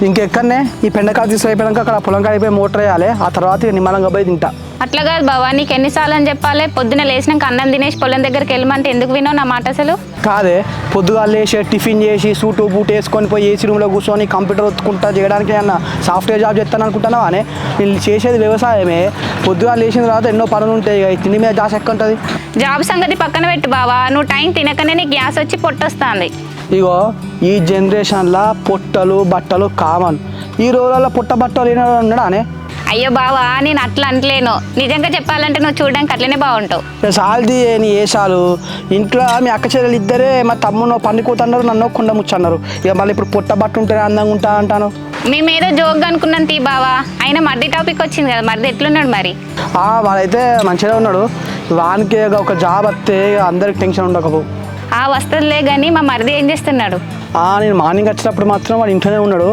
ఇంకెక్కడనే ఈ పెండకాయ తీసుకుపోయాక అక్కడ పొలం కాడిపోయి మోటర్ వేయాలి, ఆ తర్వాత ఇక నిమ్మలంగా పోయి తింటా. అట్లా కాదు బావా, నీకు ఎన్నిసార్లు అని చెప్పాలి? పొద్దున లేచినాక అన్నం తినేసి పొలం దగ్గరికి వెళ్ళమంటే ఎందుకు వినో నా మాట అసలు? కాదే, పొద్దుగా లేచి టిఫిన్ చేసి సూటు బూట్ వేసుకొని పోయి ఏసీ రూమ్లో కూర్చొని కంప్యూటర్ ఒత్తుకుంటా చేయడానికి అన్న సాఫ్ట్వేర్ జాబ్ చేస్తాను అనుకుంటున్నావా అని? నేను చేసేది వ్యవసాయమే. పొద్దుగా లేచిన తర్వాత ఎన్నో పనులు ఉంటాయి, ఇక తిండి మీద జాస్ ఎక్కువ ఉంటుంది. జాబ్ సంగతి పక్కన పెట్టు బావా, నువ్వు టైం తినకనే నీకు గ్యాస్ వచ్చి పొట్టొస్తుంది. ఇగో ఈ జనరేషన్లో పొట్టలు బట్టలు కామన్. ఈ రోజుల్లో పొట్ట బట్టలు ఉన్నాడా అనే? అయ్యో బావా, నేను అట్లా అంటలేను. నిజంగా చెప్పాలంటే నువ్వు చూడడానికి అట్లనే బాగుంటావు. సాల్ది నీ ఏసాలు. ఇంట్లో మీ అక్క చెల్లెలు ఇద్దరే, మా తమ్ముడు పండి కూతున్నారు, నన్ను కుండ ముచ్చన్నారు. ఇక మళ్ళీ ఇప్పుడు పొట్ట బట్ట ఉంటేనే అందంగా ఉంటా అంటాను. మేమేదో జోక్గా అనుకున్నాం తీ బావా. అయినా మరిది టాపిక్ వచ్చింది కదా, మరిది ఎట్లున్నాడు మరి? వాడైతే మంచిగా ఉన్నాడు. వానికి ఒక జాబ్ వస్తే అందరికి టెన్షన్ ఉండకపో. వస్తుందిలే కానీ మా మరిది ఏం చేస్తున్నాడు? నేను మార్నింగ్ వచ్చినప్పుడు మాత్రం వాడు ఇంట్లోనే ఉన్నాడు.